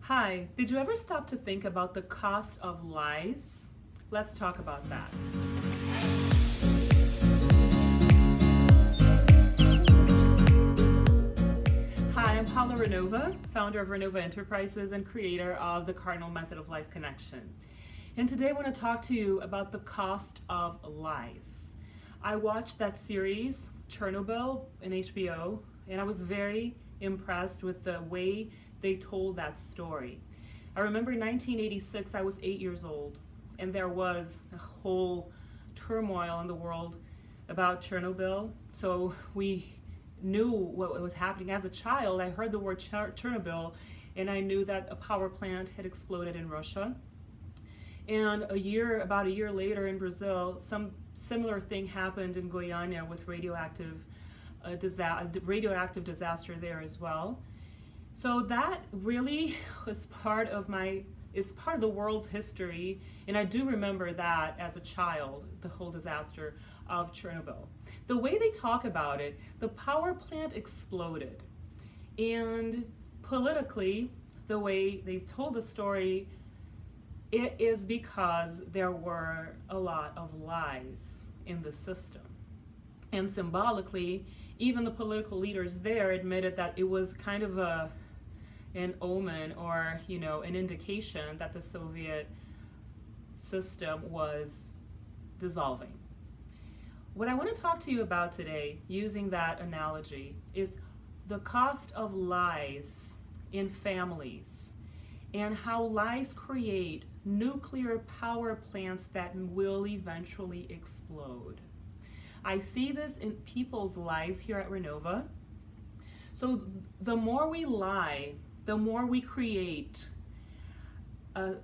Hi, did you ever stop to think about the cost of lies? Let's talk about that. Hi, I'm Paula Renova, founder of Renova Enterprises and creator of the Cardinal Method of Life Connection. And today I want to talk to you about the cost of lies. I watched that series, Chernobyl, in HBO, and I was very impressed with the way they told that story. I remember in 1986, I was 8 years old, and there was a whole turmoil in the world about Chernobyl. So we knew what was happening. As a child, I heard the word Chernobyl, and I knew that a power plant had exploded in Russia. And about a year later in Brazil, some similar thing happened in Guyana with radioactive disaster there as well. So that really was part of the world's history, and I do remember that as a child, the whole disaster of Chernobyl. The way they talk about it, the power plant exploded, and politically, the way they told the story, it is because there were a lot of lies in the system. And symbolically, even the political leaders there admitted that it was kind of an omen, or an indication that the Soviet system was dissolving. What I want to talk to you about today, using that analogy, is the cost of lies in families and how lies create nuclear power plants that will eventually explode. I see this in people's lives here at Renova. So the more we lie, the more we create a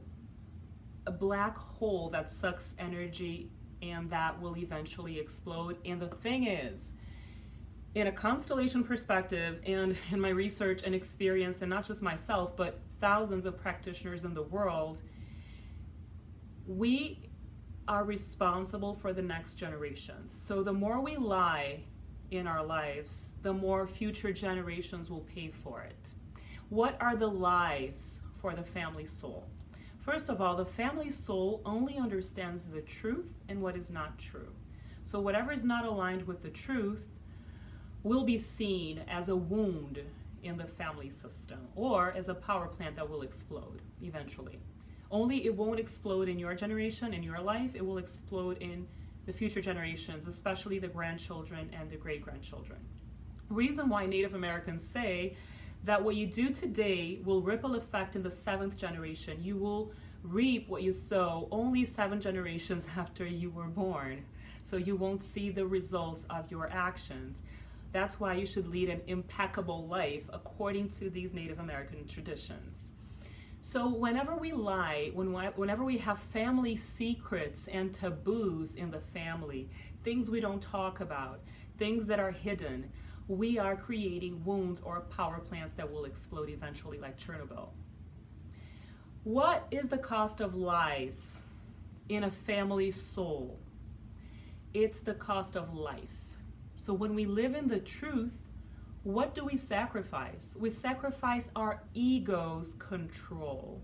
black hole that sucks energy, and that will eventually explode. And the thing is, in a constellation perspective, and in my research and experience, and not just myself, but thousands of practitioners in the world, we are responsible for the next generations. So the more we lie in our lives, the more future generations will pay for it. What are the lies for the family soul? First of all, the family soul only understands the truth and what is not true. So whatever is not aligned with the truth will be seen as a wound in the family system, or as a power plant that will explode eventually. Only it won't explode in your generation, in your life. It will explode in the future generations, especially the grandchildren and the great-grandchildren. Reason why Native Americans say that what you do today will ripple effect in the 7th generation. You will reap what you sow only 7 generations after you were born. So you won't see the results of your actions. That's why you should lead an impeccable life according to these Native American traditions. So whenever we lie, whenever we have family secrets and taboos in the family, things we don't talk about, things that are hidden, we are creating wounds or power plants that will explode eventually, like Chernobyl. What is the cost of lies in a family soul? It's the cost of life. So when we live in the truth, what do we sacrifice? We sacrifice our ego's control,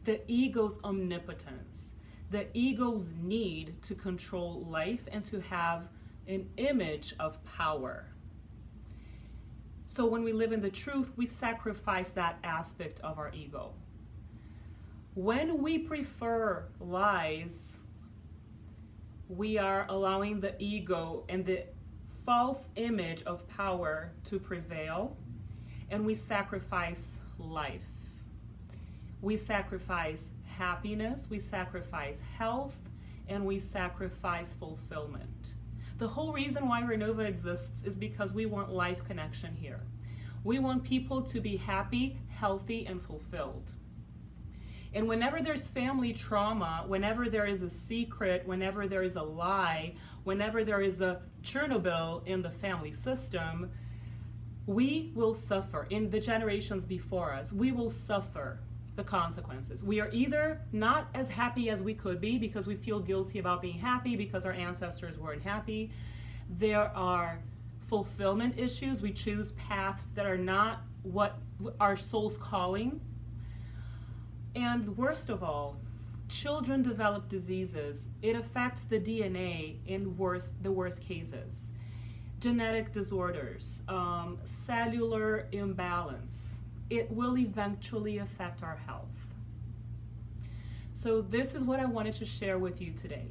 the ego's omnipotence, the ego's need to control life and to have an image of power. So when we live in the truth, we sacrifice that aspect of our ego. When we prefer lies, we are allowing the ego and the false image of power to prevail, and we sacrifice life. We sacrifice happiness, we sacrifice health, and we sacrifice fulfillment. The whole reason why Renova exists is because we want life connection here. We want people to be happy, healthy, and fulfilled. And whenever there's family trauma, whenever there is a secret, whenever there is a lie, whenever there is a Chernobyl in the family system, we will suffer. In the generations before us, we will suffer the consequences. We are either not as happy as we could be because we feel guilty about being happy because our ancestors weren't happy. There are fulfillment issues. We choose paths that are not what our soul's calling. And worst of all, children develop diseases. It affects the DNA in the worst cases. Genetic disorders, cellular imbalance. It will eventually affect our health. So this is what I wanted to share with you today.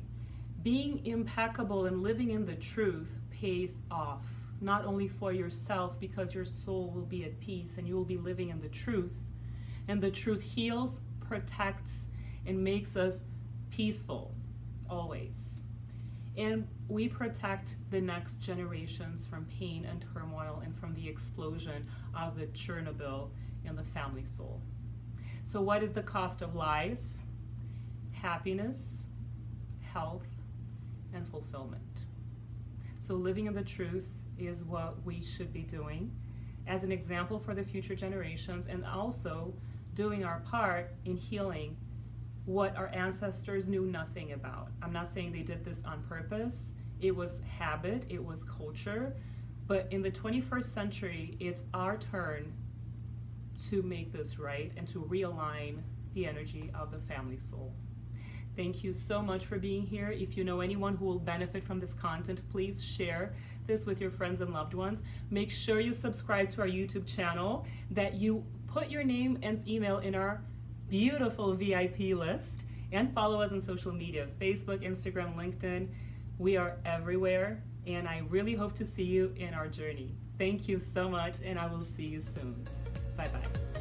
Being impeccable and living in the truth pays off, not only for yourself, because your soul will be at peace and you will be living in the truth. And the truth heals, protects, and makes us peaceful, always. And we protect the next generations from pain and turmoil and from the explosion of the Chernobyl in the family soul. So what is the cost of lies? Happiness, health, and fulfillment. So living in the truth is what we should be doing as an example for the future generations, and also doing our part in healing what our ancestors knew nothing about. I'm not saying they did this on purpose. It was habit, it was culture, but in the 21st century, it's our turn to make this right and to realign the energy of the family soul. Thank you so much for being here. If you know anyone who will benefit from this content, please share this with your friends and loved ones. Make sure you subscribe to our YouTube channel, that you put your name and email in our beautiful VIP list, and follow us on social media, Facebook, Instagram, LinkedIn. We are everywhere, and I really hope to see you in our journey. Thank you so much, and I will see you soon. Bye-bye.